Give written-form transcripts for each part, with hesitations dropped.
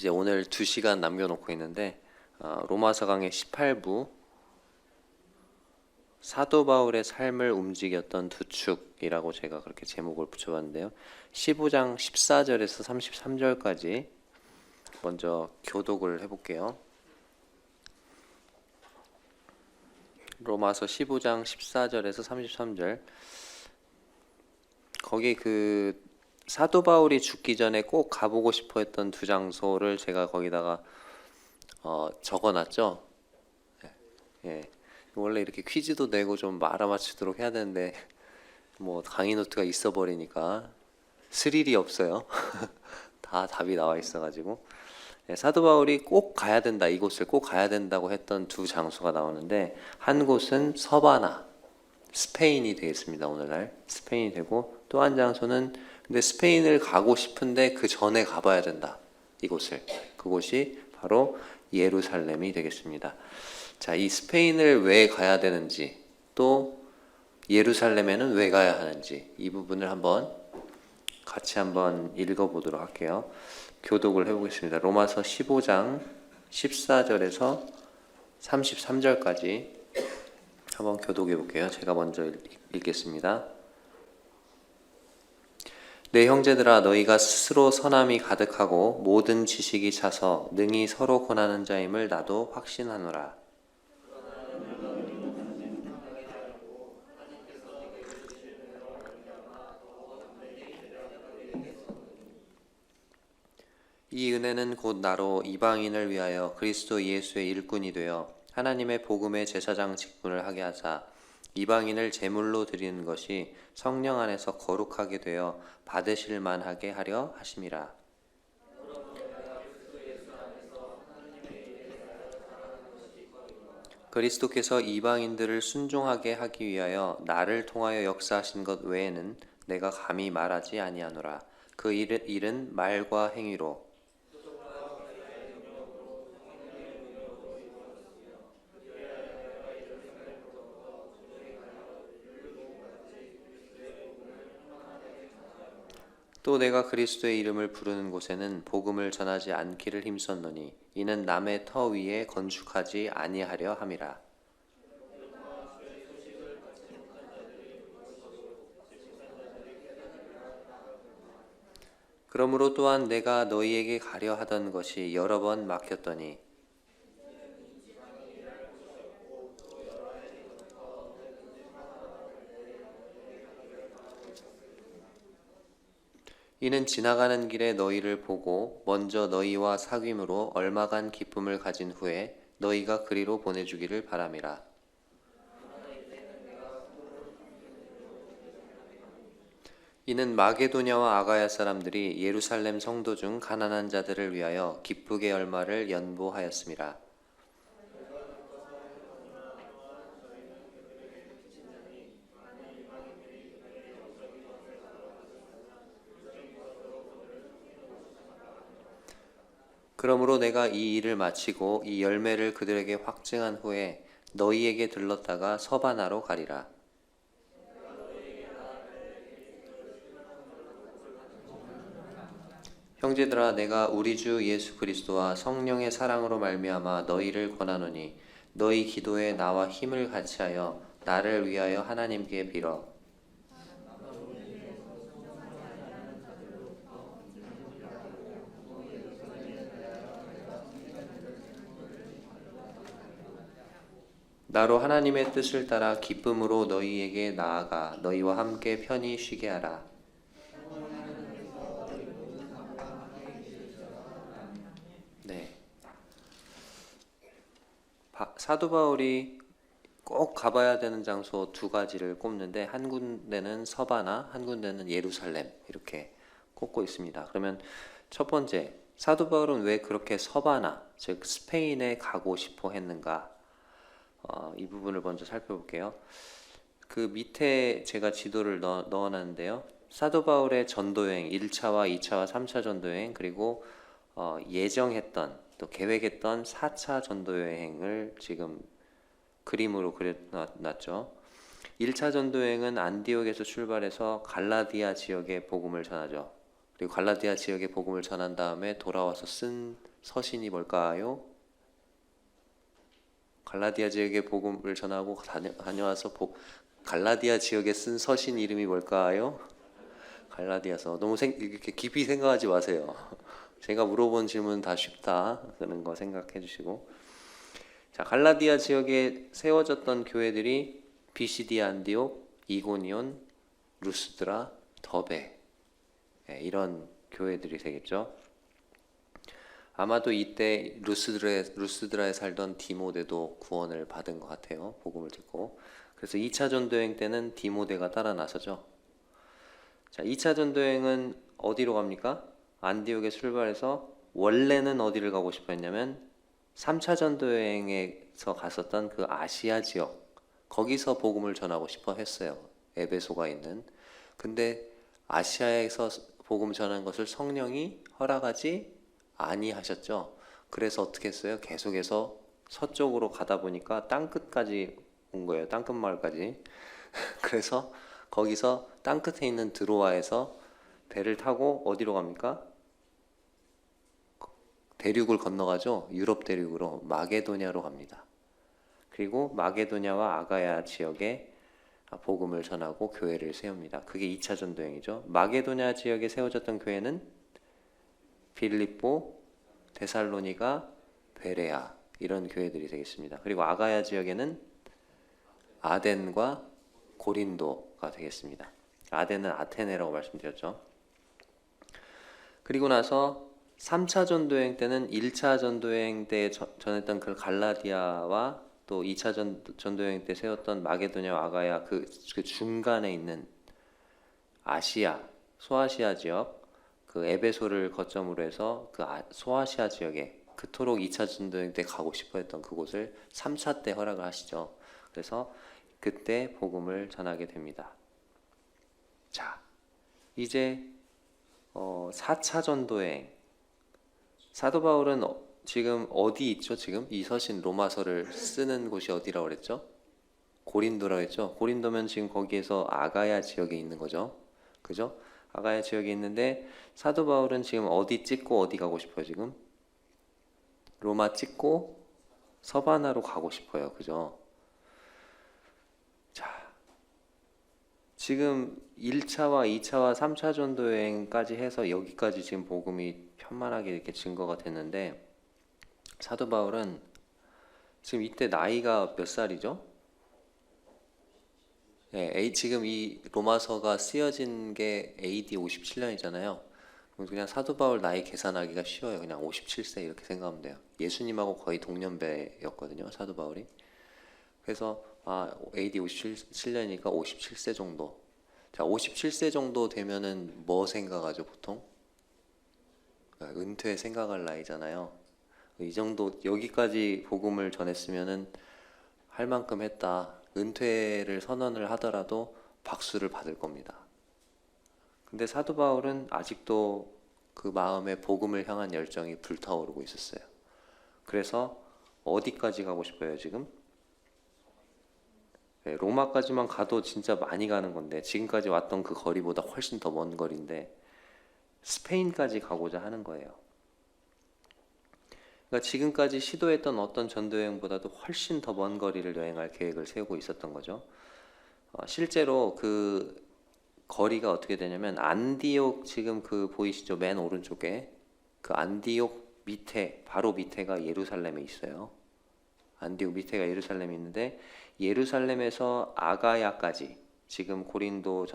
이제 오늘 2시간 남겨놓고 있는데 로마서 강의 18부 사도 바울의 삶을 움직였던 두 축이라고 제가 그렇게 제목을 붙여봤는데요. 15장 14절에서 33절까지 먼저 교독을 해볼게요. 로마서 15장 14절에서 33절, 거기 그 사도 바울이 죽기 전에 꼭 가보고 싶어 했던 두 장소를 제가 거기다가 적어놨죠. 예. 원래 이렇게 퀴즈도 내고 좀 알아맞히도록 해야 되는데 뭐 강의 노트가 있어 버리니까 스릴이 없어요. 다 답이 나와 있어가지고 사도 바울이 꼭 가야 된다, 이곳을 꼭 가야 된다고 했던 두 장소가 나오는데, 한 곳은 서바나, 스페인이 되겠습니다. 오늘날 스페인이 되고, 또 한 장소는 근데 스페인을 가고 싶은데 그 전에 가봐야 된다, 이곳을. 그곳이 바로 예루살렘이 되겠습니다. 자, 이 스페인을 왜 가야 되는지, 또 예루살렘에는 왜 가야 하는지, 이 부분을 같이 한번 읽어보도록 할게요. 교독을 해보겠습니다. 로마서 15장 14절에서 33절까지 한번 교독해 볼게요. 제가 먼저 읽겠습니다. 내 형제들아, 너희가 스스로 선함이 가득하고 모든 지식이 차서 능히 서로 권하는 자임을 나도 확신하노라. 이 은혜는 곧 나로 이방인을 위하여 그리스도 예수의 일꾼이 되어 하나님의 복음의 제사장 직분을 하게 하사 이방인을 제물로 드리는 것이 성령 안에서 거룩하게 되어 받으실 만하게 하려 하심이라. 그리스도께서 이방인들을 순종하게 하기 위하여 나를 통하여 역사하신 것 외에는 내가 감히 말하지 아니하노라. 그 일은 말과 행위로 또 내가 그리스도의 이름을 부르는 곳에는 복음을 전하지 않기를 힘썼노니 이는 남의 터 위에 건축하지 아니하려 함이라. 그러므로 또한 내가 너희에게 가려 하던 것이 여러 번 막혔더니 이는 지나가는 길에 너희를 보고 먼저 너희와 사귐으로 얼마간 기쁨을 가진 후에 너희가 그리로 보내주기를 바람이라. 이는 마게도냐와 아가야 사람들이 예루살렘 성도 중 가난한 자들을 위하여 기쁘게 얼마를 연보하였음이라. 그러므로 내가 이 일을 마치고 이 열매를 그들에게 확증한 후에 너희에게 들렀다가 서바나로 가리라. 형제들아, 내가 우리 주 예수 그리스도와 성령의 사랑으로 말미암아 너희를 권하노니 너희 기도에 나와 힘을 같이하여 나를 위하여 하나님께 빌어. 나로 하나님의 뜻을 따라 기쁨으로 너희에게 나아가 너희와 함께 편히 쉬게 하라. 네. 사도 바울이 꼭 가봐야 되는 장소 두 가지를 꼽는데, 한 군데는 서바나, 한 군데는 예루살렘, 이렇게 꼽고 있습니다. 그러면 첫 번째, 사도 바울은 왜 그렇게 서바나, 즉 스페인에 가고 싶어 했는가? 이 부분을 먼저 살펴볼게요. 그 밑에 제가 지도를 넣어놨는데요. 사도 바울의 전도여행 1차와 2차와 3차 전도여행, 그리고 예정했던 또 계획했던 4차 전도여행을 지금 그림으로 그려놨죠. 1차 전도여행은 안디옥에서 출발해서 갈라디아 지역에 복음을 전하죠. 그리고 갈라디아 지역에 복음을 전한 다음에 돌아와서 쓴 서신이 뭘까요? 갈라디아 지역에 복음을 전하고 다녀와서 갈라디아 지역에 쓴 서신 이름이 뭘까요? 갈라디아서. 너무 이렇게 깊이 생각하지 마세요. 제가 물어본 질문 다 쉽다 그런 거 생각해 주시고. 자, 갈라디아 지역에 세워졌던 교회들이 비시디아 안디옥, 이고니온, 루스드라, 더베, 이런 교회들이 되겠죠. 아마도 이때 루스드라에 살던 디모데도 구원을 받은 것 같아요. 복음을 듣고. 그래서 2차 전도여행 때는 디모데가 따라 나서죠. 자, 2차 전도여행은 어디로 갑니까? 안디옥에 출발해서 원래는 어디를 가고 싶어 했냐면 3차 전도여행에서 갔었던 그 아시아 지역, 거기서 복음을 전하고 싶어 했어요. 에베소가 있는. 근데 아시아에서 복음 전한 것을 성령이 허락하지 아니하셨죠. 그래서 어떻게 했어요? 계속해서 서쪽으로 가다 보니까 땅끝까지 온 거예요. 땅끝 마을까지. 그래서 거기서 땅끝에 있는 드로아에서 배를 타고 어디로 갑니까? 대륙을 건너가죠. 유럽 대륙으로 마게도냐로 갑니다. 그리고 마게도냐와 아가야 지역에 복음을 전하고 교회를 세웁니다. 그게 2차 전도행이죠. 마게도냐 지역에 세워졌던 교회는 빌립보, 데살로니가, 베레아 이런 교회들이 되겠습니다. 그리고 아가야 지역에는 아덴과 고린도가 되겠습니다. 아덴은 아테네라고 말씀드렸죠. 그리고 나서 3차 전도여행 때는 1차 전도여행 때 전했던 그 갈라디아와 또 2차 전도여행 때 세웠던 마게도냐와 아가야 그 중간에 있는 아시아, 소아시아 지역, 그 에베소를 거점으로 해서 그 소아시아 지역에 그토록 2차 전도여행 때 가고 싶어 했던 그곳을 3차 때 허락을 하시죠. 그래서 그때 복음을 전하게 됩니다. 자, 이제 4차 전도여행. 사도 바울은 지금 어디 있죠? 지금 이 서신 로마서를 쓰는 곳이 어디라고 그랬죠? 고린도라고 했죠? 고린도면 지금 거기에서 아가야 지역에 있는 거죠. 그죠? 아가야 지역에 있는데 사도 바울은 지금 어디 찍고 어디 가고 싶어요, 지금? 로마 찍고 서바나로 가고 싶어요. 그죠? 자, 지금 1차와 2차와 3차 전도 여행까지 해서 여기까지 지금 복음이 편만하게 이렇게 증거가 됐는데 사도 바울은 지금 이때 나이가 몇 살이죠? 네, 지금 이 로마서가 쓰여진 게 AD 57년이잖아요. 그냥 사도 바울 나이 계산하기가 쉬워요. 그냥 57세 이렇게 생각하면 돼요. 예수님하고 거의 동년배였거든요, 사도 바울이. 그래서 AD 57년이니까 57세 정도. 자, 57세 정도 되면은 뭐 생각하죠, 보통? 은퇴 생각할 나이잖아요. 이 정도 여기까지 복음을 전했으면은 할 만큼 했다. 은퇴를 선언을 하더라도 박수를 받을 겁니다. 근데 사도 바울은 아직도 그 마음에 복음을 향한 열정이 불타오르고 있었어요. 그래서 어디까지 가고 싶어요, 지금? 네, 로마까지만 가도 진짜 많이 가는 건데 지금까지 왔던 그 거리보다 훨씬 더 먼 거리인데 스페인까지 가고자 하는 거예요. 그러니까 지금까지 시도했던 어떤 전도여행보다도 훨씬 더 먼 거리를 여행할 계획을 세우고 있었던 거죠. 실제로 그 거리가 어떻게 되냐면 안디옥 지금 그 보이시죠? 맨 오른쪽에 그 안디옥 밑에 바로 밑에가 예루살렘에 있어요. 안디옥 밑에가 예루살렘이 있는데 예루살렘에서 아가야까지 지금 고린도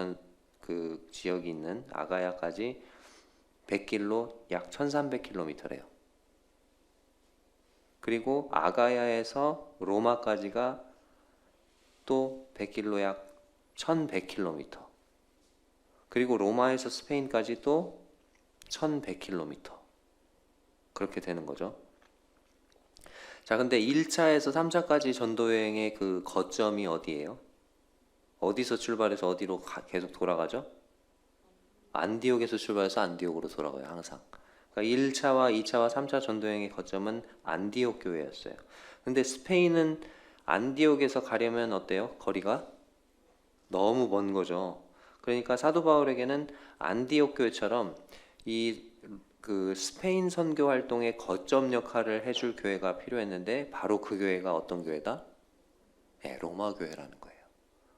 그 지역이 있는 아가야까지 100길로 약 1300km래요. 그리고 아가야에서 로마까지가 또 100길로 약 1100km. 그리고 로마에서 스페인까지 또 1100km. 그렇게 되는 거죠. 자, 근데 1차에서 3차까지 전도여행의 그 거점이 어디예요? 어디서 출발해서 어디로 계속 돌아가죠? 안디옥에서 출발해서 안디옥으로 돌아가요, 항상. 그러니까 1차와 2차와 3차 전도여행의 거점은 안디옥 교회였어요. 근데 스페인은 안디옥에서 가려면 어때요? 거리가 너무 먼 거죠. 그러니까 사도 바울에게는 안디옥 교회처럼 이 그 스페인 선교 활동의 거점 역할을 해줄 교회가 필요했는데 바로 그 교회가 어떤 교회다? 네, 로마 교회라는 거예요.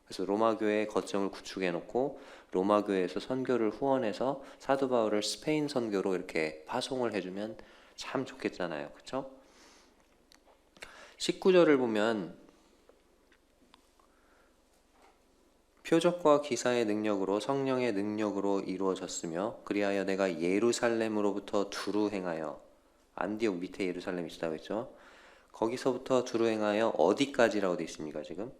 그래서 로마 교회의 거점을 구축해 놓고 로마 교회에서 선교를 후원해서 사도 바울을 스페인 선교로 이렇게 파송을 해주면 참 좋겠잖아요. 그렇죠? 19절을 보면 표적과 기사의 능력으로 성령의 능력으로 이루어졌으며 그리하여 내가 예루살렘으로부터 두루 행하여 안디옥 밑에 예루살렘이 있다고 했죠. 거기서부터 두루 행하여 어디까지라고 되어 있습니까 지금?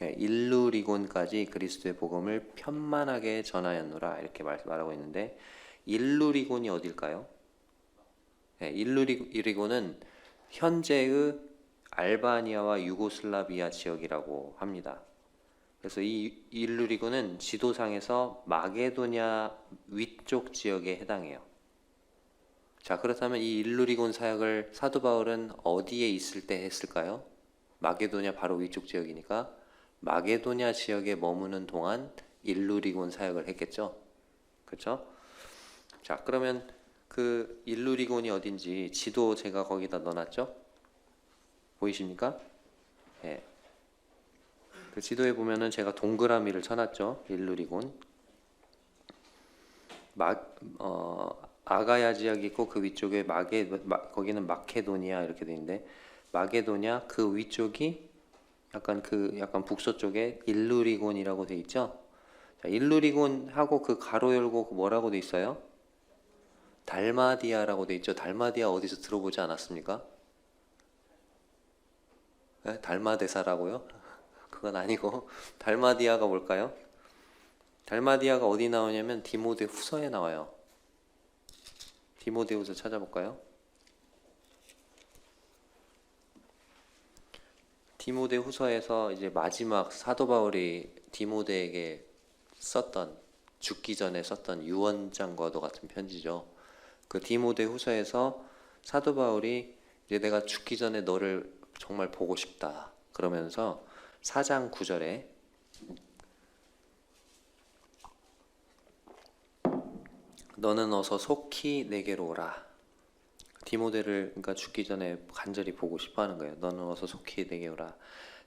일루리곤까지 그리스도의 복음을 편만하게 전하였노라 이렇게 말하고 있는데 일루리곤이 어딜까요? 일루리곤은 현재의 알바니아와 유고슬라비아 지역이라고 합니다. 그래서 이 일루리곤은 지도상에서 마게도냐 위쪽 지역에 해당해요. 자, 그렇다면 이 일루리곤 사역을 사도 바울은 어디에 있을 때 했을까요? 마게도냐 바로 위쪽 지역이니까 마게도냐 지역에 머무는 동안 일루리곤 사역을 했겠죠. 그렇죠? 자, 그러면 그 일루리곤이 어딘지 지도 제가 거기다 넣어놨죠? 보이십니까? 예. 그 지도에 보면은 제가 동그라미를 쳐놨죠. 일루리곤. 아가야 지역이 있고 그 위쪽에 거기는 마케도니아 이렇게 돼 있는데 마게도냐 그 위쪽이 약간 북서쪽에 일루리곤이라고 돼 있죠. 자, 일루리곤하고 그 가로 열고 뭐라고 돼 있어요? 달마디아라고 돼 있죠. 달마디아 어디서 들어보지 않았습니까? 네? 달마대사라고요? 그건 아니고 달마디아가 뭘까요? 달마디아가 어디 나오냐면 디모데 후서에 나와요. 디모데 후서 찾아볼까요? 디모데 후서에서 이제 마지막 사도 바울이 디모데에게 죽기 전에 썼던 유언장과도 같은 편지죠. 그 디모데 후서에서 사도 바울이 이제 내가 죽기 전에 너를 정말 보고 싶다 그러면서 4장 9절에 너는 어서 속히 내게로 오라. 디모데를 그러니까 죽기 전에 간절히 보고 싶어 하는 거예요. 너는 어서 속히 내게 오라.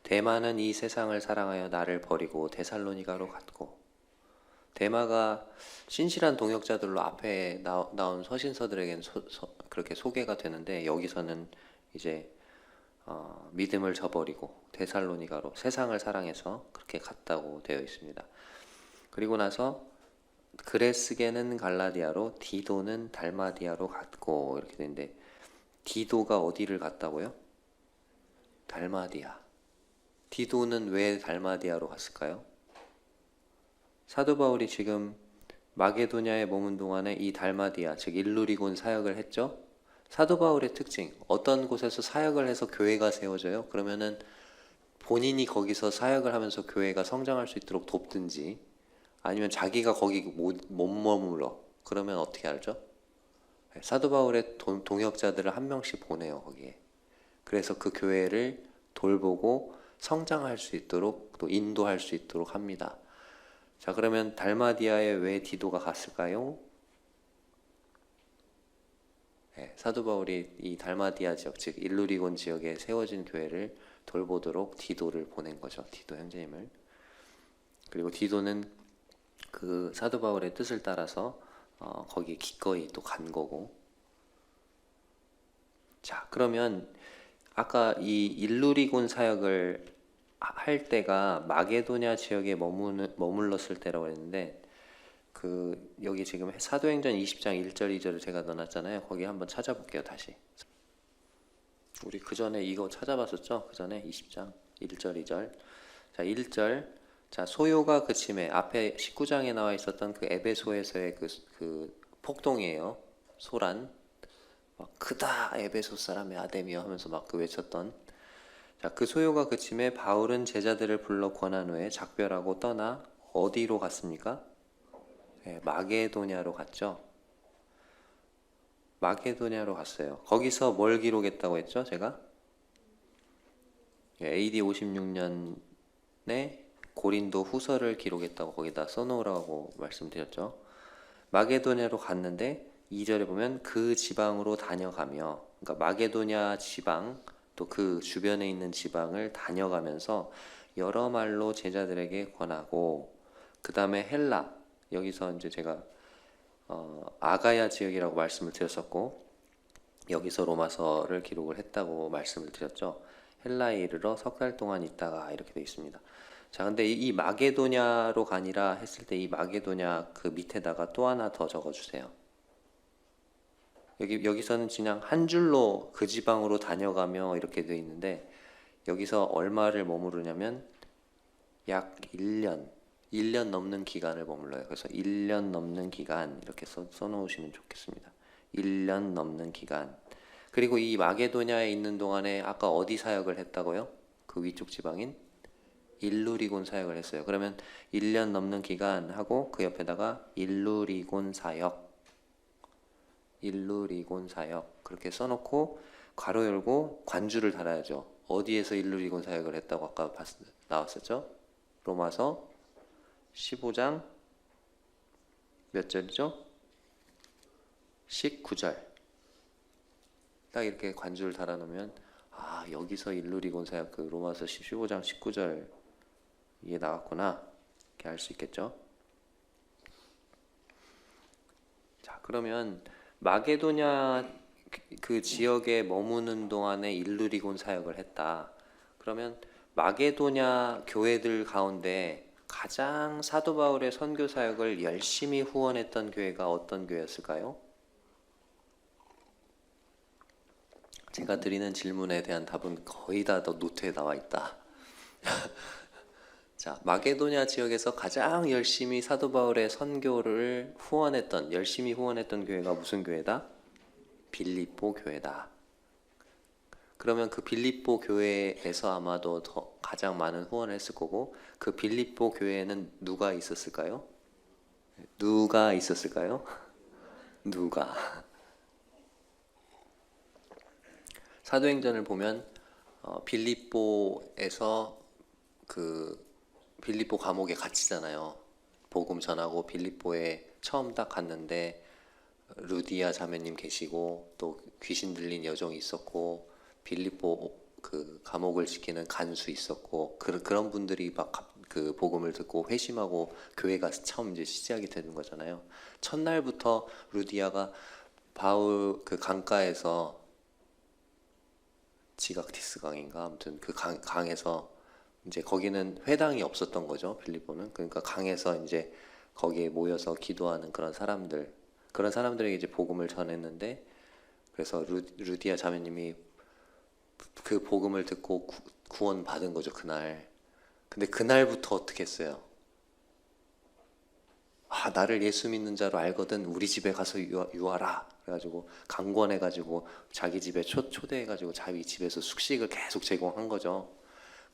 데마는 이 세상을 사랑하여 나를 버리고 데살로니가로 갔고 데마가 신실한 동역자들로 앞에 나온 서신서들에게는 그렇게 소개가 되는데 여기서는 이제 믿음을 저버리고 데살로니가로 세상을 사랑해서 그렇게 갔다고 되어 있습니다. 그리고 나서 그레스게는 갈라디아로 디도는 달마디아로 갔고 이렇게 되는데 디도가 어디를 갔다고요? 달마디아. 디도는 왜 달마디아로 갔을까요? 사도 바울이 지금 마게도냐에 머문 동안에 이 달마디아 즉 일루리곤 사역을 했죠. 사도 바울의 특징, 어떤 곳에서 사역을 해서 교회가 세워져요? 그러면은 본인이 거기서 사역을 하면서 교회가 성장할 수 있도록 돕든지 아니면 자기가 거기 못 머물러. 그러면 어떻게 알죠? 사도 바울의 동역자들을 한 명씩 보내요, 거기에. 그래서 그 교회를 돌보고 성장할 수 있도록 또 인도할 수 있도록 합니다. 자, 그러면 달마디아에 왜 디도가 갔을까요? 네, 사도 바울이 이 달마디아 지역, 즉 일루리곤 지역에 세워진 교회를 돌보도록 디도를 보낸 거죠. 디도 형제님을. 그리고 디도는 그 사도 바울의 뜻을 따라서 거기 기꺼이 또 간 거고. 자, 그러면 아까 이 일루리곤 사역을 할 때가 마게도냐 지역에 머물렀을 때라고 했는데 그 여기 지금 사도행전 20장 1절 2절을 제가 넣어놨잖아요. 거기 한번 찾아볼게요. 다시. 우리 그 전에 이거 찾아봤었죠? 그 전에 20장 1절 2절. 자, 1절. 자, 소요가 그침에 앞에 19장에 나와 있었던 그 에베소에서의 그 폭동이에요. 소란. 막 크다 에베소 사람의 아데미여 하면서 막 그 외쳤던. 자, 그 소요가 그침에 바울은 제자들을 불러 권한 후에 작별하고 떠나 어디로 갔습니까? 네, 마게도냐로 갔죠. 마게도냐로 갔어요. 거기서 뭘 기록했다고 했죠? 제가 AD 56년에 고린도 후서를 기록했다고 거기다 써놓으라고 말씀드렸죠. 마게도냐로 갔는데 2절에 보면 그 지방으로 다녀가며, 그러니까 마게도냐 지방 또 그 주변에 있는 지방을 다녀가면서 여러 말로 제자들에게 권하고, 그 다음에 헬라, 여기서 이제 제가 아가야 지역이라고 말씀을 드렸었고, 여기서 로마서를 기록을 했다고 말씀을 드렸죠. 헬라에 이르러 석 달 동안 있다가 이렇게 되어 있습니다. 자, 근데 이 마게도냐로 가니라 했을 때 이 마게도냐 그 밑에다가 또 하나 더 적어주세요. 여기서는 그냥 한 줄로 그 지방으로 다녀가며 이렇게 되어 있는데, 여기서 얼마를 머무르냐면 약 1년 넘는 기간을 머물러요. 그래서 1년 넘는 기간 이렇게 써놓으시면 좋겠습니다. 1년 넘는 기간. 그리고 이 마게도냐에 있는 동안에 아까 어디 사역을 했다고요? 그 위쪽 지방인 일루리곤 사역을 했어요. 그러면 1년 넘는 기간 하고 그 옆에다가 일루리곤 사역 그렇게 써놓고 괄호 열고 관주를 달아야죠. 어디에서 일루리곤 사역을 했다고 아까 나왔었죠? 로마서 15장 몇 절이죠? 19절. 딱 이렇게 관주를 달아놓으면 여기서 일루리곤 사역 그 로마서 15장 19절 이게 나왔구나 이렇게 알 수 있겠죠. 자, 그러면 마게도냐 그 지역에 머무는 동안에 일루리곤 사역을 했다. 그러면 마게도냐 교회들 가운데 가장 사도 바울의 선교 사역을 열심히 후원했던 교회가 어떤 교회였을까요? 제가 드리는 질문에 대한 답은 거의 다 노트에 나와 있다. 자, 마게도냐 지역에서 가장 열심히 사도 바울의 선교를 열심히 후원했던 교회가 무슨 교회다? 빌립보 교회다. 그러면 그 빌립보 교회에서 아마도 가장 많은 후원을 했을 거고, 그 빌립보 교회에는 누가 있었을까요? 누가? 사도행전을 보면 빌립보에서 그 빌립보 감옥에 갇히잖아요. 복음 전하고 빌립보에 처음 딱 갔는데 루디아 자매님 계시고 또 귀신 들린 여종이 있었고 빌립보 그 감옥을 지키는 간수 있었고 그런 분들이 막 그 복음을 듣고 회심하고 교회가 처음 이제 시작이 되는 거잖아요. 첫날부터 루디아가 바울 그 강가에서 지각티스 강인가 아무튼 그 강에서 이제 거기는 회당이 없었던 거죠. 빌립보는. 그러니까 강에서 이제 거기에 모여서 기도하는 그런 사람들에게 이제 복음을 전했는데, 그래서 루디아 자매님이 그 복음을 듣고 구원 받은 거죠, 그날. 근데 그날부터 어떻게 했어요? 나를 예수 믿는 자로 알거든 우리 집에 가서 유하라. 그래가지고 강권해가지고 자기 집에 초대해가지고 자기 집에서 숙식을 계속 제공한 거죠.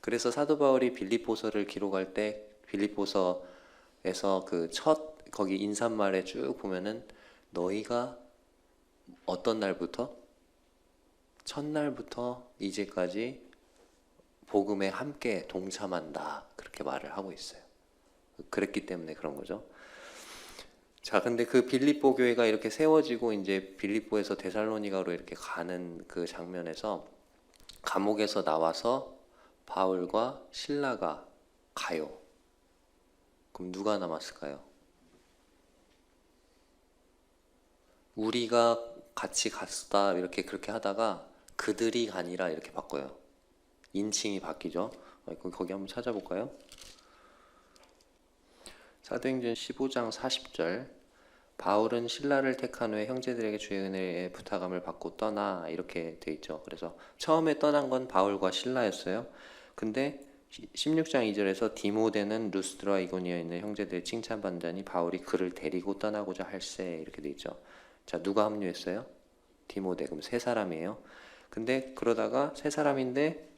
그래서 사도 바울이 빌립보서를 기록할 때 빌립보서에서 그 거기 인사말에 쭉 보면은 너희가 어떤 날부터? 첫날부터 이제까지 복음에 함께 동참한다. 그렇게 말을 하고 있어요. 그랬기 때문에 그런 거죠. 자, 근데 그 빌립보 교회가 이렇게 세워지고 이제 빌립보에서 데살로니가로 이렇게 가는 그 장면에서 감옥에서 나와서 바울과 실라가 가요. 그럼 누가 남았을까요? 우리가 같이 갔다 이렇게 그렇게 하다가 그들이 가니라 이렇게 바꿔요. 인칭이 바뀌죠. 거기 한번 찾아볼까요? 사도행전 15장 40절. 바울은 신라를 택한 후에 형제들에게 주의 은혜의 부탁함을 받고 떠나 이렇게 돼 있죠. 그래서 처음에 떠난 건 바울과 신라였어요. 근데 16장 2절에서 디모데는 루스드라와 이고니아에 있는 형제들의 칭찬받자니 바울이 그를 데리고 떠나고자 할세 이렇게 돼 있죠. 자, 누가 합류했어요? 디모데. 그럼 세 사람이에요. 근데 그러다가 세 사람인데,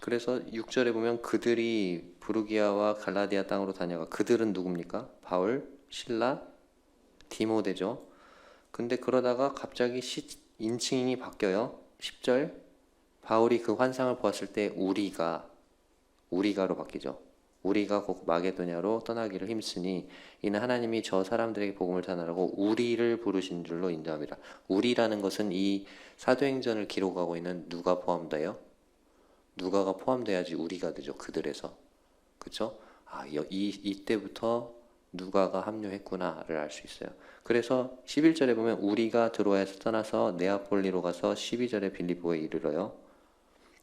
그래서 6절에 보면 그들이 부르기아와 갈라디아 땅으로 다녀가. 그들은 누굽니까? 바울, 실라, 디모데죠. 근데 그러다가 갑자기 인칭이 바뀌어요. 10절 바울이 그 환상을 보았을 때 우리가로 바뀌죠. 우리가 곧 마게도냐로 떠나기를 힘쓰니 이는 하나님이 저 사람들에게 복음을 전하라고 우리를 부르신 줄로 인정합니다. 우리라는 것은 이 사도행전을 기록하고 있는 누가 포함돼요? 누가가 포함돼야지 우리가 되죠. 그들에서. 그렇죠? 이때부터 누가가 합류했구나를 알 수 있어요. 그래서 11절에 보면 우리가 드로아에서 떠나서 네아폴리로 가서 12절에 빌립보에 이르러요.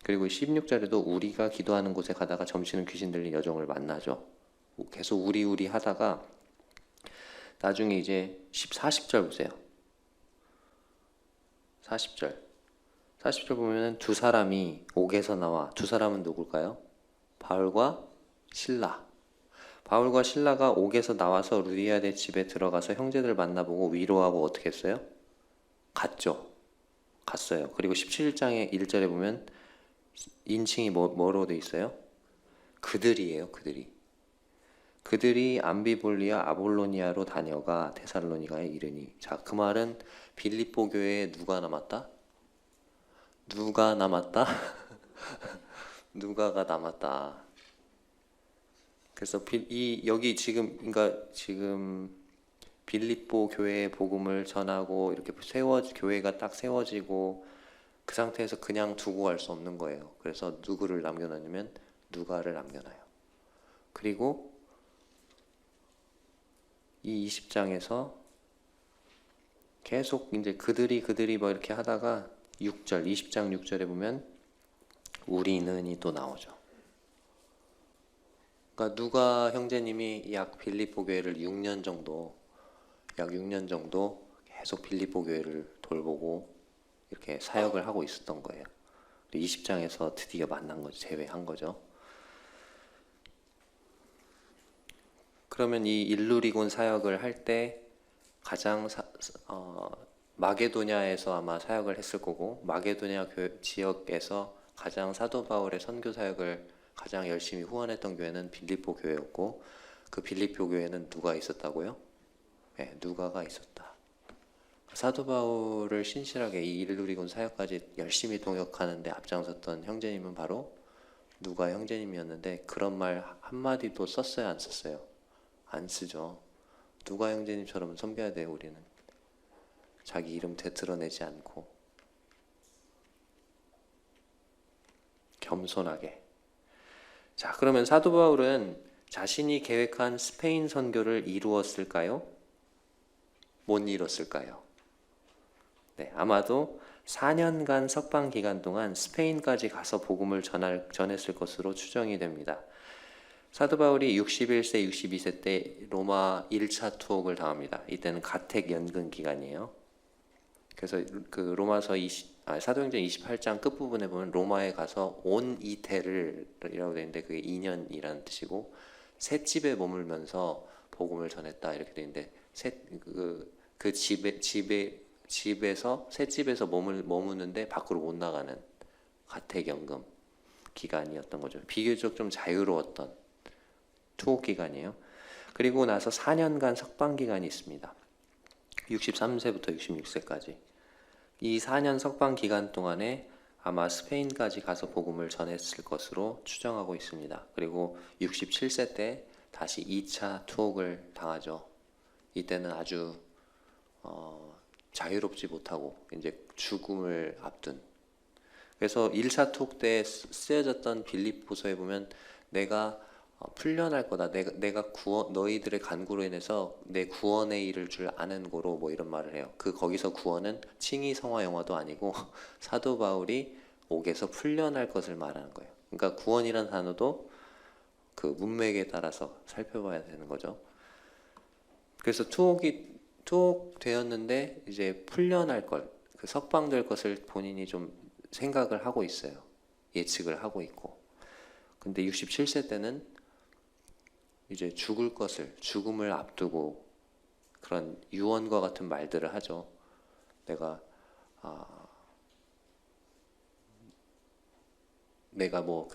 그리고 16절에도 우리가 기도하는 곳에 가다가 점치는 귀신 들린 여종을 만나죠. 계속 우리 하다가 나중에 이제 40절 보세요. 40절 보면 두 사람이 옥에서 나와, 두 사람은 누굴까요? 바울과 실라. 바울과 실라가 옥에서 나와서 루디아데 집에 들어가서 형제들 만나보고 위로하고 어떻게 했어요? 갔어요. 그리고 17장의 1절에 보면 인칭이 뭐로 돼 있어요? 그들이에요. 그들이 암비볼리아 아볼로니아로 다녀가 데살로니가에 이르니. 자, 그 말은 빌립보 교회에 누가 남았다? 누가가 남았다. 그래서 여기 지금 빌립보 교회의 복음을 전하고 이렇게 교회가 딱 세워지고 그 상태에서 그냥 두고 갈 수 없는 거예요. 그래서 누구를 남겨놨냐면 누가를 남겨놔요. 그리고 이 20장에서 계속 이제 그들이 뭐 이렇게 하다가 20장 6절에 보면 우리는이 또 나오죠. 그러니까 누가 형제님이 약 빌립보 교회를 6년 정도 계속 빌립보 교회를 돌보고 이렇게 사역을 하고 있었던 거예요. 20장에서 드디어 만난 거죠. 제외한 거죠. 그러면 이 일루리곤 사역을 할 때 가장 마게도냐에서 아마 사역을 했을 거고, 마게도냐 지역에서 가장 사도 바울의 선교 사역을 가장 열심히 후원했던 교회는 빌립보 교회였고, 그 빌립보 교회는 누가 있었다고요? 네, 누가가 있었다. 사도 바울을 신실하게 이 일루리곤 사역까지 열심히 동역하는데 앞장섰던 형제님은 바로 누가 형제님이었는데, 그런 말 한마디도 썼어요, 안 썼어요? 안 쓰죠. 누가 형제님처럼 섬겨야 돼요. 우리는 자기 이름 되드러내지 않고 겸손하게. 자, 그러면 사도 바울은 자신이 계획한 스페인 선교를 이루었을까요? 못 이뤘을까요? 네, 아마도 4년간 석방 기간 동안 스페인까지 가서 복음을 전했을 것으로 추정이 됩니다. 사도 바울이 61세, 62세 때 로마 1차 투옥을 당합니다. 이때는 가택 연금 기간이에요. 그래서 그 사도행전 28장 끝부분에 보면 로마에 가서 온 이태를이라고 되어 있는데 그게 2년이라는 뜻이고 새 집에 머물면서 복음을 전했다 이렇게 되어 있는데 집에서 새 집에서 머무는데 밖으로 못 나가는 가택 연금 기간이었던 거죠. 비교적 좀 자유로웠던 투옥 기간이에요. 그리고 나서 4년간 석방 기간이 있습니다. 63세부터 66세까지. 이 4년 석방 기간 동안에 아마 스페인까지 가서 복음을 전했을 것으로 추정하고 있습니다. 그리고 67세 때 다시 2차 투옥을 당하죠. 이때는 아주 자유롭지 못하고 이제 죽음을 앞둔. 그래서 1차 투옥 때 쓰여졌던 빌립보서에 보면 내가 풀려날 거다. 내가 너희들의 간구로 인해서 내 구원에 이를 줄 아는 고로 뭐 이런 말을 해요. 거기서 구원은 칭의 성화 영화도 아니고 사도 바울이 옥에서 풀려날 것을 말하는 거예요. 그러니까 구원이란 단어도 그 문맥에 따라서 살펴봐야 되는 거죠. 그래서 투옥되었는데 이제 풀려날 것, 그 석방될 것을 본인이 좀 생각을 하고 있어요. 예측을 하고 있고. 근데 67세 때는 이제 죽음을 앞두고 그런 유언과 같은 말들을 하죠. 내가 뭐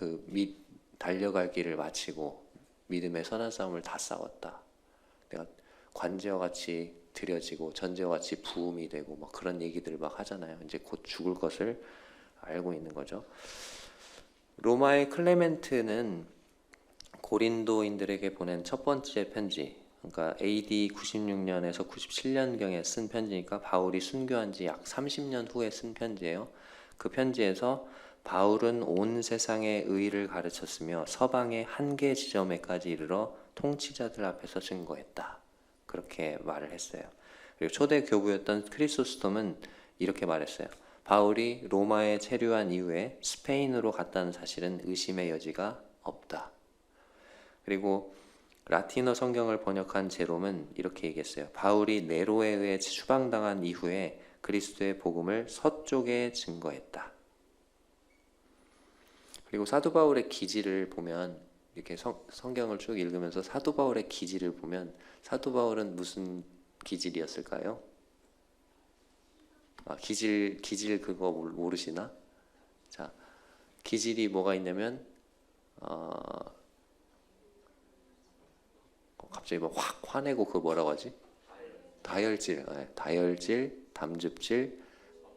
달려갈 길을 마치고 믿음의 선한 싸움을 다 싸웠다. 내가 관제와 같이 드려지고 전제와 같이 부음이 되고 막 그런 얘기들 막 하잖아요. 이제 곧 죽을 것을 알고 있는 거죠. 로마의 클레멘트는 고린도인들에게 보낸 첫 번째 편지, 그러니까 AD 96년에서 97년경에 쓴 편지니까 바울이 순교한 지 약 30년 후에 쓴 편지예요. 그 편지에서 바울은 온 세상의 의를 가르쳤으며 서방의 한계 지점에까지 이르러 통치자들 앞에서 증거했다. 그렇게 말을 했어요. 그리고 초대 교부였던 크리소스톰은 이렇게 말했어요. 바울이 로마에 체류한 이후에 스페인으로 갔다는 사실은 의심의 여지가 없다. 그리고 라틴어 성경을 번역한 제롬은 이렇게 얘기했어요. 바울이 네로에 의해 추방당한 이후에 그리스도의 복음을 서쪽에 증거했다. 그리고 사도 바울의 기질을 보면 이렇게 성경을 쭉 읽으면서 사도 바울의 기질을 보면 사도 바울은 무슨 기질이었을까요? 기질 그거 모르시나? 자, 기질이 뭐가 있냐면 갑자기 막 확 화내고 그거 뭐라고 하지? 다혈질, 다혈질, 담즙질,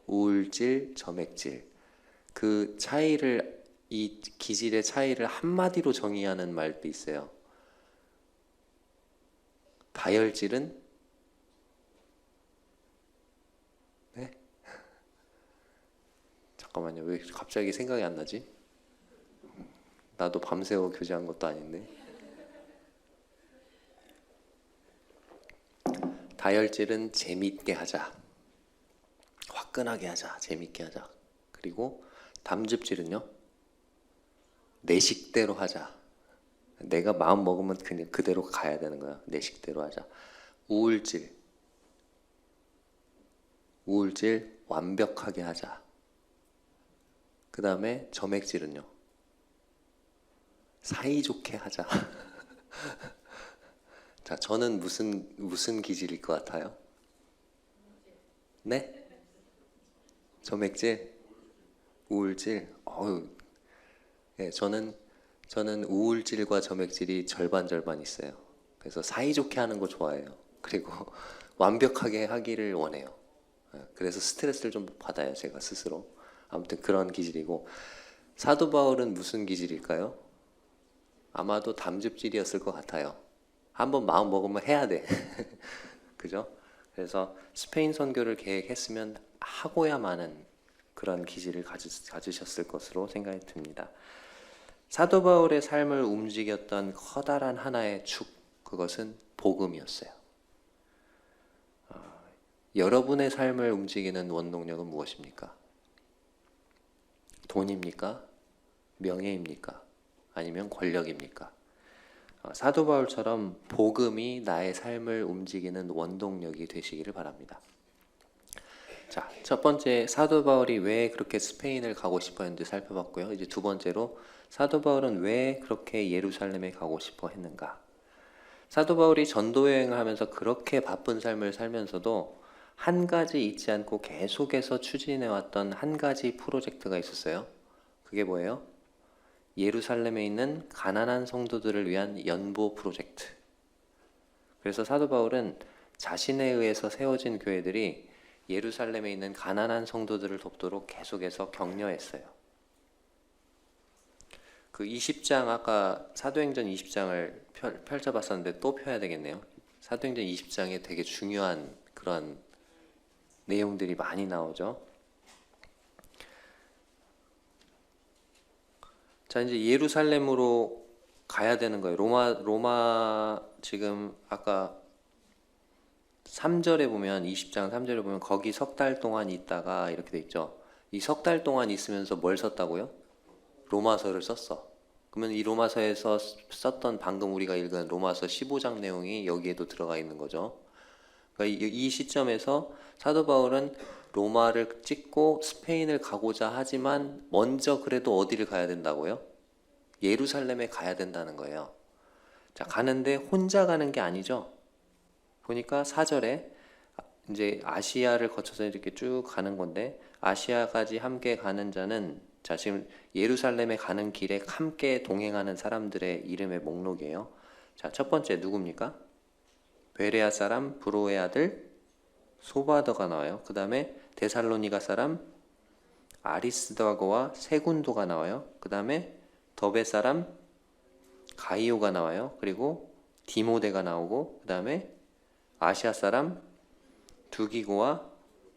우울질, 점액질. 그 차이를 이 기질의 차이를 한마디로 정의하는 말도 있어요. 다혈질은 네? 잠깐만요. 왜 갑자기 생각이 안 나지? 나도 밤새워 교제한 것도 아닌데. 다혈질은 재밌게 하자. 화끈하게 하자. 재밌게 하자. 그리고 담즙질은요? 내 식대로 하자. 내가 마음 먹으면 그냥 그대로 가야 되는 거야. 내 식대로 하자. 우울질 완벽하게 하자. 그 다음에 점액질은요? 사이좋게 하자. 자, 저는 무슨 기질일 것 같아요? 네? 점액질? 우울질? 네, 저는 우울질과 점액질이 절반 있어요. 그래서 사이좋게 하는 거 좋아해요. 그리고 완벽하게 하기를 원해요. 그래서 스트레스를 좀 받아요, 제가 스스로. 아무튼 그런 기질이고, 사도 바울은 무슨 기질일까요? 아마도 담즙질이었을 것 같아요. 한번 마음 먹으면 해야 돼. 그죠? 그래서 스페인 선교를 계획했으면 하고야 마는 그런 기질을 가지셨을 것으로 생각이 듭니다. 사도 바울의 삶을 움직였던 커다란 하나의 축, 그것은 복음이었어요. 여러분의 삶을 움직이는 원동력은 무엇입니까? 돈입니까? 명예입니까? 아니면 권력입니까? 사도 바울처럼 복음이 나의 삶을 움직이는 원동력이 되시기를 바랍니다. 자, 첫 번째 사도 바울이 왜 그렇게 스페인을 가고 싶어 했는지 살펴봤고요. 이제 두 번째로 사도 바울은 왜 그렇게 예루살렘에 가고 싶어 했는가? 사도 바울이 전도 여행을 하면서 그렇게 바쁜 삶을 살면서도 한 가지 잊지 않고 계속해서 추진해왔던 한 가지 프로젝트가 있었어요. 그게 뭐예요? 예루살렘에 있는 가난한 성도들을 위한 연보 프로젝트. 그래서 사도 바울은 자신에 의해서 세워진 교회들이 예루살렘에 있는 가난한 성도들을 돕도록 계속해서 격려했어요. 그 20장 아까 사도행전 20장을 펼쳐봤었는데 또 펴야 되겠네요. 사도행전 20장에 되게 중요한 그런 내용들이 많이 나오죠. 자, 이제 예루살렘으로 가야 되는 거예요. 로마 지금 아까 3절에 보면 20장 3절에 보면 거기 석 달 동안 있다가 이렇게 돼 있죠. 이 석 달 동안 있으면서 뭘 썼다고요? 로마서를 썼어. 그러면 이 로마서에서 썼던 방금 우리가 읽은 로마서 15장 내용이 여기에도 들어가 있는 거죠. 그러니까 이 시점에서 사도 바울은 로마를 찍고 스페인을 가고자 하지만 먼저 그래도 어디를 가야 된다고요? 예루살렘에 가야 된다는 거예요. 자, 가는데 혼자 가는 게 아니죠. 보니까 4절에 이제 아시아를 거쳐서 이렇게 쭉 가는 건데 아시아까지 함께 가는 자는 자, 지금 예루살렘에 가는 길에 함께 동행하는 사람들의 이름의 목록이에요. 자, 첫 번째 누굽니까? 베레아 사람 브로의 아들 소바더가 나와요. 그 다음에 데살로니가 사람 아리스도하고와 세군도가 나와요. 그 다음에 더베 사람 가이오가 나와요. 그리고 디모데가 나오고 그 다음에 아시아 사람 두기고와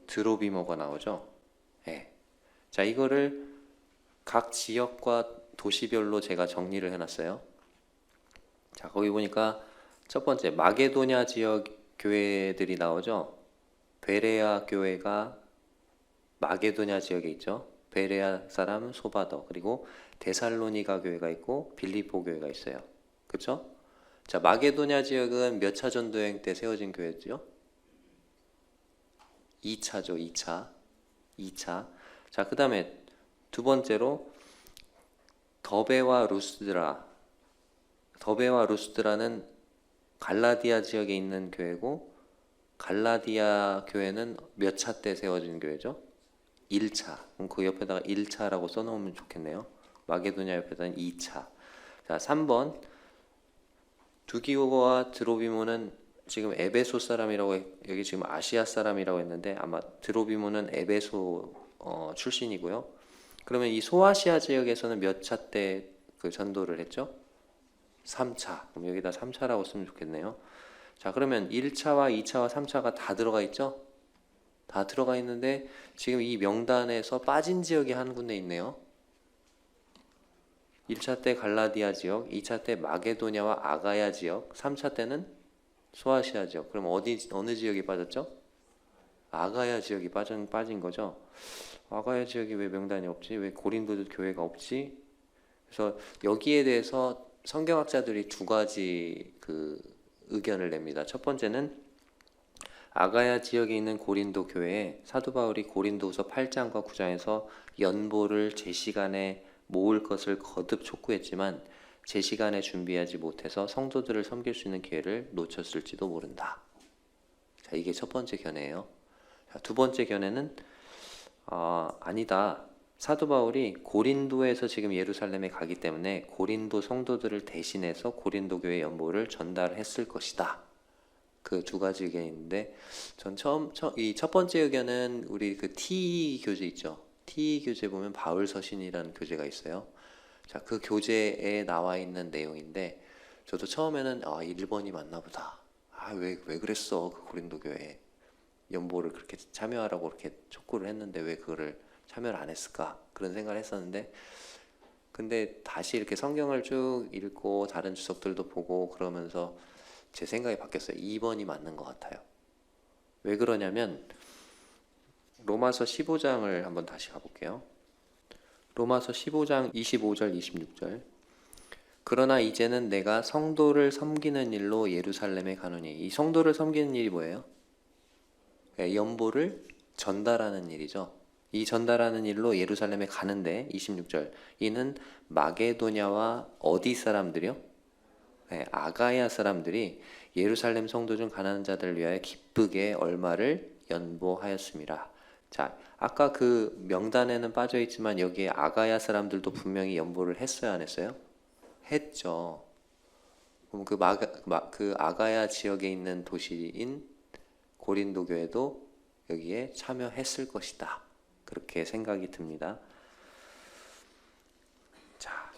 드로비모가 나오죠. 예. 자, 이거를 각 지역과 도시별로 제가 정리를 해놨어요. 자, 거기 보니까 첫 번째 마게도냐 지역 교회들이 나오죠. 베레아 교회가 마게도냐 지역에 있죠. 베레아 사람 소바더, 그리고 데살로니가 교회가 있고 빌립보 교회가 있어요. 그렇죠? 자, 마게도냐 지역은 몇 차 전도여행 때 세워진 교회죠? 2차죠. 2차. 자, 그 다음에 두 번째로 더베와 루스드라는 갈라디아 지역에 있는 교회고, 갈라디아 교회는 몇 차 때 세워진 교회죠? 1차. 그럼 그 옆에다가 1차라고 써놓으면 좋겠네요. 마게도냐 옆에다는 2차. 자, 3번 두기오와 드로비모는 지금 에베소 사람이라고 여기 지금 아시아 사람이라고 했는데 아마 드로비모는 에베소 출신이고요. 그러면 이 소아시아 지역에서는 몇 차 때 그 전도를 했죠? 3차. 그럼 여기다 3차라고 쓰면 좋겠네요. 자, 그러면 1차와 2차와 3차가 다 들어가 있죠? 다 들어가 있는데 지금 이 명단에서 빠진 지역이 한 군데 있네요. 1차 때 갈라디아 지역, 2차 때 마게도냐와 아가야 지역, 3차 때는 소아시아 지역. 그럼 어느 지역이 빠졌죠? 아가야 지역이 빠진 거죠. 아가야 지역이 왜 명단이 없지? 왜 고린도 교회가 없지? 그래서 여기에 대해서 성경학자들이 두 가지 그 의견을 냅니다. 첫 번째는 아가야 지역에 있는 고린도 교회에 사도 바울이 고린도후서 8장과 9장에서 연보를 제 시간에 모을 것을 거듭 촉구했지만 제 시간에 준비하지 못해서 성도들을 섬길 수 있는 기회를 놓쳤을지도 모른다. 자, 이게 첫 번째 견해예요. 자, 두 번째 견해는 아니다. 사도 바울이 고린도에서 지금 예루살렘에 가기 때문에 고린도 성도들을 대신해서 고린도 교회 연보를 전달했을 것이다. 그 두 가지 의견이 있는데 전 이 첫 번째 의견은 우리 그 T 교재 있죠. T 교재 보면 바울 서신이라는 교재가 있어요. 자, 그 교재에 나와 있는 내용인데 저도 처음에는 1번이 맞나 보다. 왜 그랬어? 그 고린도 교회 연보를 그렇게 참여하라고 그렇게 촉구를 했는데 왜 그거를 참여를 안 했을까? 그런 생각을 했었는데 근데 다시 이렇게 성경을 쭉 읽고 다른 주석들도 보고 그러면서 제 생각이 바뀌었어요. 2번이 맞는 것 같아요. 왜 그러냐면 로마서 15장을 한번 다시 가볼게요. 로마서 15장 25절 26절. 그러나 이제는 내가 성도를 섬기는 일로 예루살렘에 가노니. 이 성도를 섬기는 일이 뭐예요? 연보를 전달하는 일이죠. 이 전달하는 일로 예루살렘에 가는데 26절. 이는 마게도냐와 어디 사람들이요? 아가야 사람들이 예루살렘 성도 중 가난한 자들을 위하여 기쁘게 얼마를 연보하였습니다. 자, 아까 그 명단에는 빠져 있지만 여기에 아가야 사람들도 분명히 연보를 했어요, 안 했어요? 했죠. 그럼 그 아가야 지역에 있는 도시인 고린도 교회도 여기에 참여했을 것이다. 그렇게 생각이 듭니다. 자,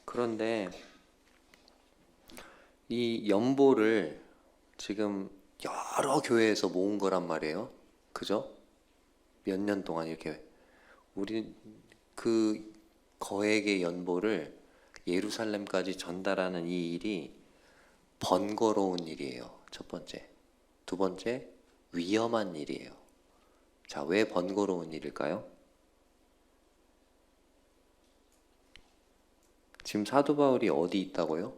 그런데 이 연보를 지금 여러 교회에서 모은 거란 말이에요. 그죠? 몇 년 동안 이렇게 우리 그 거액의 연보를 예루살렘까지 전달하는 이 일이 번거로운 일이에요. 첫 번째. 두 번째, 위험한 일이에요. 자, 왜 번거로운 일일까요? 지금 사도 바울이 어디 있다고요?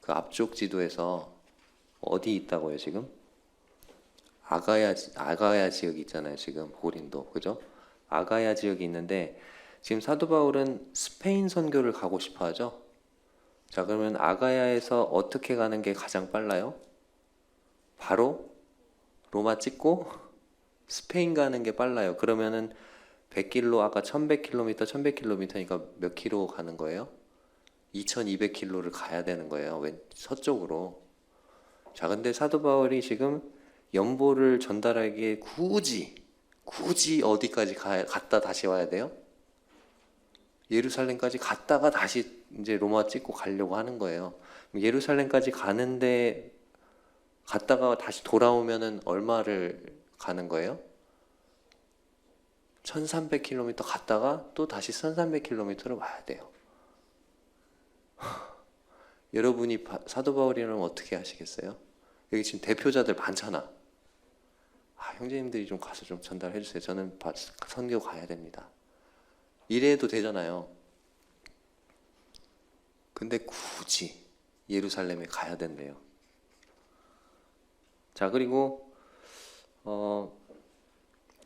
그 앞쪽 지도에서 어디 있다고요, 지금? 아가야 지역이 있잖아요, 지금 고린도. 그죠? 아가야 지역이 있는데 지금 사도 바울은 스페인 선교를 가고 싶어 하죠. 자, 그러면 아가야에서 어떻게 가는 게 가장 빨라요? 바로 로마 찍고 스페인 가는 게 빨라요. 그러면은 100km, 아까 1100km, 1100km니까 몇 킬로 가는 거예요? 2200km를 가야 되는 거예요. 서쪽으로. 자, 근데 사도 바울이 지금 연보를 전달하기에 굳이 어디까지 갔다 다시 와야 돼요? 예루살렘까지 갔다가 다시 이제 로마 찍고 가려고 하는 거예요. 예루살렘까지 가는데 갔다가 다시 돌아오면은 얼마를 가는 거예요? 1300km 갔다가 또 다시 1300km를 와야 돼요. 여러분이 사도 바울이라면 어떻게 하시겠어요? 여기 지금 대표자들 많잖아. 형제님들이 좀 가서 좀 전달해 주세요. 저는 선교 가야 됩니다. 이래도 되잖아요. 근데 굳이 예루살렘에 가야 된대요. 자, 그리고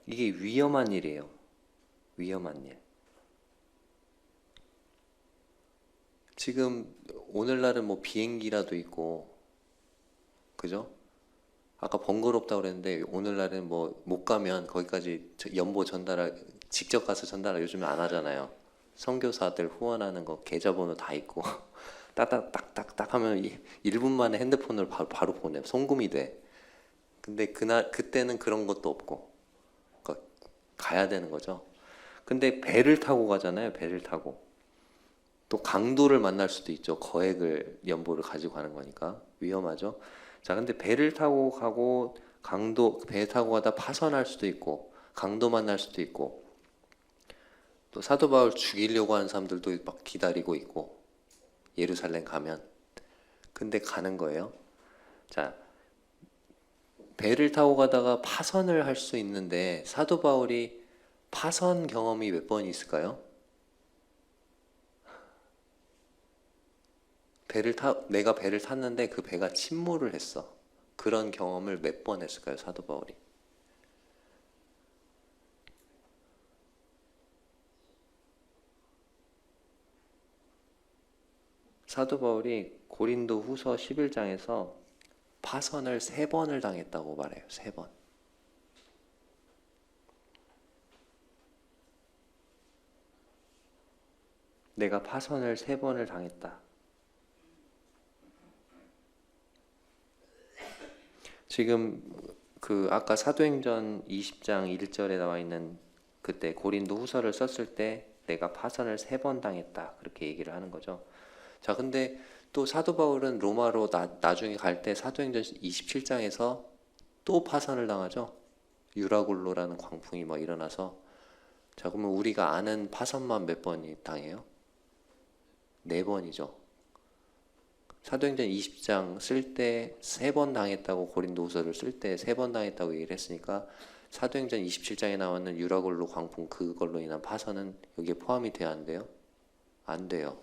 이게 위험한 일이에요. 위험한 일. 지금 오늘날은 뭐 비행기라도 있고, 그죠? 아까 번거롭다고 그랬는데 오늘날은 뭐 못 가면 거기까지 연보 직접 가서 전달을 요즘에 안 하잖아요. 선교사들 후원하는 거 계좌번호 다 있고 딱딱딱딱딱 하면 1분 만에 핸드폰으로 바로 보내요. 송금이 돼. 근데 그때는 그런 것도 없고 그러니까 가야 되는 거죠. 근데 배를 타고 가잖아요. 배를 타고. 또 강도를 만날 수도 있죠. 거액을 연보를 가지고 가는 거니까 위험하죠. 자, 근데 배를 타고 가고 배 타고 가다 파선할 수도 있고 강도 만날 수도 있고 또 사도 바울 죽이려고 하는 사람들도 막 기다리고 있고 예루살렘 가면 근데 가는 거예요. 자, 배를 타고 가다가 파선을 할 수 있는데 사도 바울이 파선 경험이 몇 번 있을까요? 내가 배를 탔는데 그 배가 침몰을 했어. 그런 경험을 몇 번 했을까요, 사도 바울이? 사도 바울이 고린도 후서 11장에서 파선을 3번을 당했다고 말해요. 3번. 내가 파선을 3번을 당했다. 지금 아까 사도행전 20장 1절에 나와 있는 그때 고린도 후서를 썼을 때 내가 파선을 3번 당했다. 그렇게 얘기를 하는 거죠. 자, 근데 또 사도 바울은 로마로 나중에 갈 때 사도행전 27장에서 또 파선을 당하죠. 유라굴로라는 광풍이 막 일어나서. 자, 그러면 우리가 아는 파선만 몇 번이 당해요? 4번이죠. 사도행전 20장 쓸 때 3번 당했다고 고린도후서를 쓸 때 3번 당했다고 얘기를 했으니까 사도행전 27장에 나오는 유라굴로 광풍 그걸로 인한 파선은 여기에 포함이 돼야 안 돼요? 안 돼요.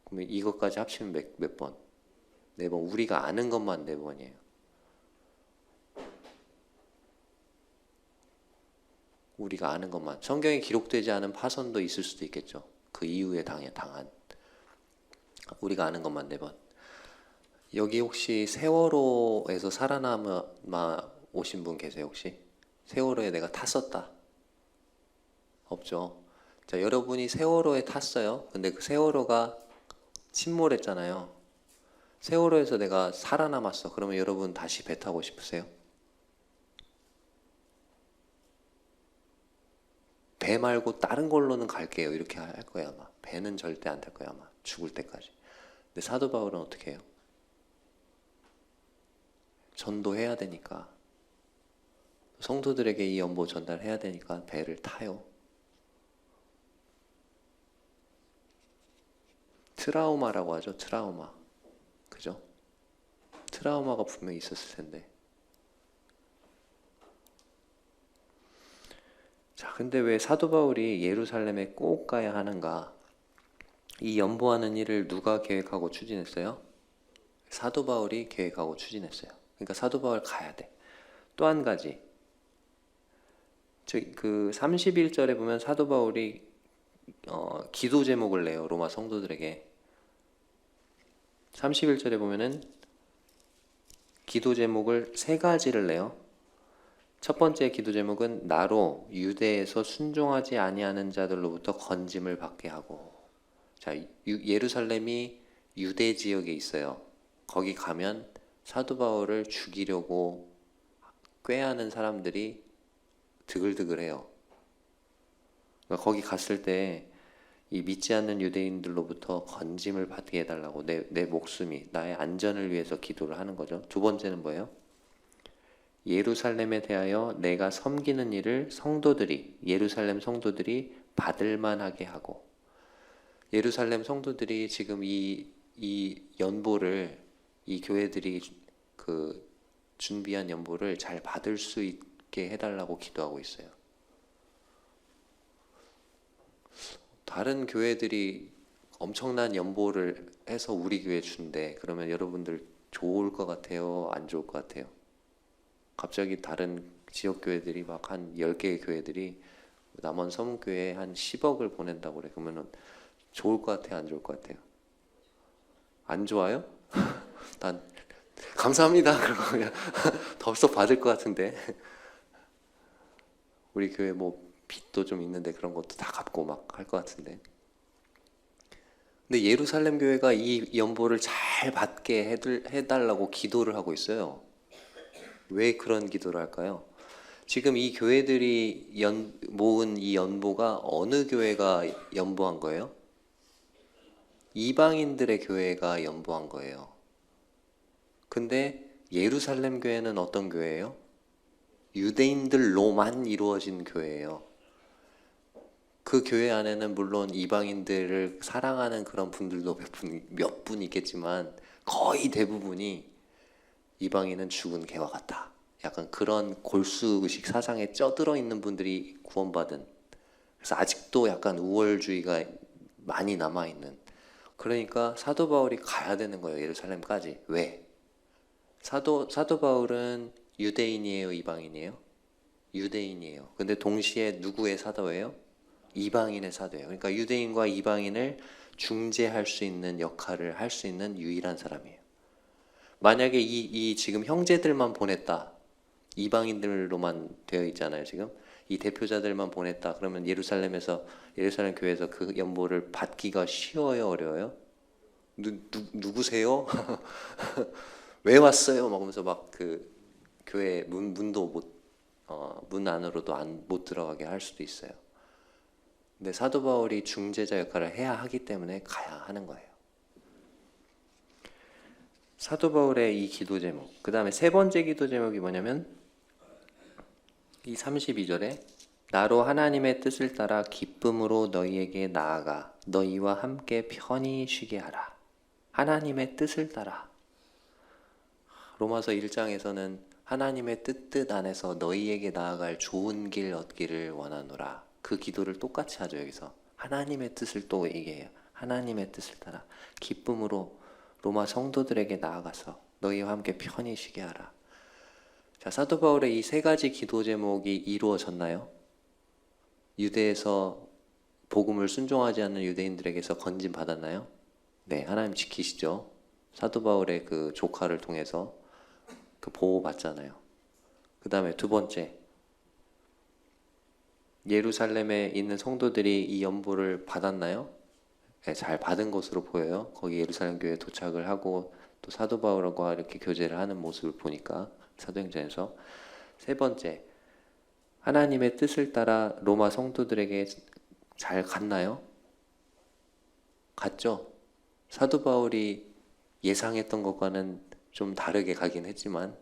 그러면 이것까지 합치면 몇 번? 4번. 우리가 아는 것만 4번이에요. 우리가 아는 것만. 성경에 기록되지 않은 파선도 있을 수도 있겠죠. 그 이후에 당한. 우리가 아는 것만 4번. 여기 혹시 세월호에서 살아남아 오신 분 계세요 혹시? 세월호에 내가 탔었다. 없죠. 자, 여러분이 세월호에 탔어요. 근데 그 세월호가 침몰했잖아요. 세월호에서 내가 살아남았어. 그러면 여러분 다시 배 타고 싶으세요? 배 말고 다른 걸로는 갈게요. 이렇게 할 거야 아마. 배는 절대 안 탈 거야 아마. 죽을 때까지. 근데 사도 바울은 어떻게 해요? 전도해야 되니까 성도들에게 이 연보 전달해야 되니까 배를 타요. 트라우마라고 하죠. 트라우마. 그죠? 트라우마가 분명히 있었을 텐데. 자, 근데 왜 사도 바울이 예루살렘에 꼭 가야 하는가? 이 연보하는 일을 누가 계획하고 추진했어요? 사도 바울이 계획하고 추진했어요. 그러니까 사도 바울 가야 돼. 또 한 가지. 그 31절에 보면 사도 바울이 기도 제목을 내요. 로마 성도들에게. 31절에 보면은 기도 제목을 3가지를 내요. 첫 번째 기도 제목은 나로 유대에서 순종하지 아니하는 자들로부터 건짐을 받게 하고. 자, 예루살렘이 유대 지역에 있어요. 거기 가면 사도 바울을 죽이려고 꾀하는 사람들이 드글드글해요. 그러니까 거기 갔을 때 이 믿지 않는 유대인들로부터 건짐을 받게 해달라고 내 목숨이 나의 안전을 위해서 기도를 하는 거죠. 두 번째는 뭐예요? 예루살렘에 대하여 내가 섬기는 일을 예루살렘 성도들이 받을 만하게 하고, 예루살렘 성도들이 지금 이 연보를, 이 교회들이 그 준비한 연보를 잘 받을 수 있게 해달라고 기도하고 있어요. 다른 교회들이 엄청난 연보를 해서 우리 교회 준대. 그러면 여러분들 좋을 것 같아요? 안 좋을 것 같아요? 갑자기 다른 지역 교회들이 막 한 10개의 교회들이 남원 서문교회에 한 10억을 보낸다고 그래. 그러면은 좋을 것 같아요? 안 좋을 것 같아요? 안 좋아요? 난 감사합니다. 그러고 그냥 덥석 받을 것 같은데. 우리 교회 뭐 빚도 좀 있는데 그런 것도 다 갚고 막 할 것 같은데. 근데 예루살렘 교회가 이 연보를 잘 받게 해달라고 기도를 하고 있어요. 왜 그런 기도를 할까요? 지금 이 교회들이 모은 이 연보가 어느 교회가 연보한 거예요? 이방인들의 교회가 연보한 거예요. 근데 예루살렘 교회는 어떤 교회예요? 유대인들로만 이루어진 교회예요. 그 교회 안에는 물론 이방인들을 사랑하는 그런 분들도 몇 분 있겠지만 거의 대부분이 이방인은 죽은 개와 같다. 약간 그런 골수의식 사상에 쩌들어 있는 분들이 구원받은, 그래서 아직도 약간 우월주의가 많이 남아있는, 그러니까 사도 바울이 가야 되는 거예요. 예루살렘까지. 왜? 사도 바울은 유대인이에요, 이방인이에요? 유대인이에요. 근데 동시에 누구의 사도예요? 이방인의 사도예요. 그러니까 유대인과 이방인을 중재할 수 있는 역할을 할 수 있는 유일한 사람이에요. 만약에 이 지금 형제들만 보냈다, 이방인들로만 되어 있잖아요. 지금 이 대표자들만 보냈다 그러면 예루살렘 교회에서 그 연보를 받기가 쉬워요, 어려워요? 누구세요? 왜 왔어요? 막으면서 막 그 교회 문도 문 안으로도 못 들어가게 할 수도 있어요. 근데 사도 바울이 중재자 역할을 해야 하기 때문에 가야 하는 거예요. 사도 바울의 이 기도 제목, 그 다음에 세 번째 기도 제목이 뭐냐면 이 32절에 나로 하나님의 뜻을 따라 기쁨으로 너희에게 나아가 너희와 함께 편히 쉬게 하라. 하나님의 뜻을 따라. 로마서 1장에서는 하나님의 뜻 안에서 너희에게 나아갈 좋은 길 얻기를 원하노라. 그 기도를 똑같이 하죠. 여기서 하나님의 뜻을 또 얘기해요. 하나님의 뜻을 따라 기쁨으로 로마 성도들에게 나아가서 너희와 함께 편히 쉬게 하라. 자, 사도 바울의 이 세 가지 기도 제목이 이루어졌나요? 유대에서 복음을 순종하지 않는 유대인들에게서 건진 받았나요? 네, 하나님 지키시죠. 사도 바울의 그 조카를 통해서 그 보호 받잖아요. 그 다음에 두 번째, 예루살렘에 있는 성도들이 이 연보를 받았나요? 네, 잘 받은 것으로 보여요. 거기 예루살렘 교회에 도착을 하고 또 사도 바울과 이렇게 교제를 하는 모습을 보니까 사도행전에서. 세 번째, 하나님의 뜻을 따라 로마 성도들에게 잘 갔나요? 갔죠. 사도 바울이 예상했던 것과는 좀 다르게 가긴 했지만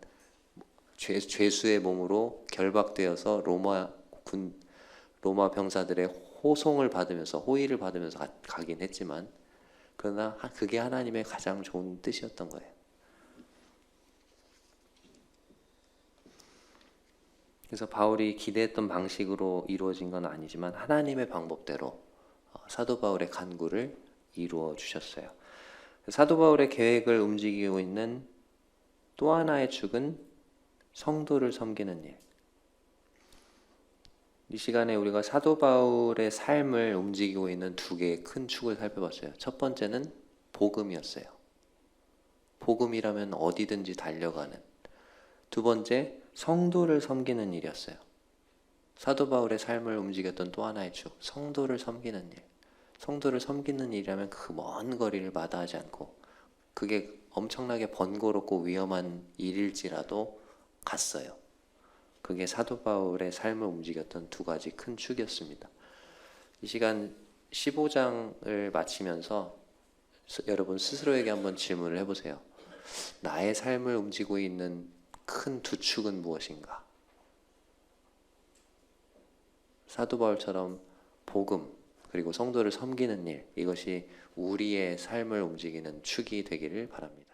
죄수의 몸으로 결박되어서 로마 병사들의 호송을 받으면서 호의를 받으면서 가긴 했지만 그러나 그게 하나님의 가장 좋은 뜻이었던 거예요. 그래서 바울이 기대했던 방식으로 이루어진 건 아니지만 하나님의 방법대로 사도 바울의 간구를 이루어 주셨어요. 사도 바울의 계획을 움직이고 있는 또 하나의 축은 성도를 섬기는 일. 이 시간에 우리가 사도 바울의 삶을 움직이고 있는 두 개의 큰 축을 살펴봤어요. 첫 번째는 복음이었어요. 복음이라면 어디든지 달려가는. 두 번째, 성도를 섬기는 일이었어요. 사도 바울의 삶을 움직였던 또 하나의 축, 성도를 섬기는 일. 성도를 섬기는 일이라면 그 먼 거리를 마다하지 않고 그게 엄청나게 번거롭고 위험한 일일지라도 갔어요. 그게 사도 바울의 삶을 움직였던 두 가지 큰 축이었습니다. 이 시간 15장을 마치면서 여러분 스스로에게 한번 질문을 해보세요. 나의 삶을 움직이고 있는 큰 두 축은 무엇인가? 사도 바울처럼 복음 그리고 성도를 섬기는 일, 이것이 우리의 삶을 움직이는 축이 되기를 바랍니다.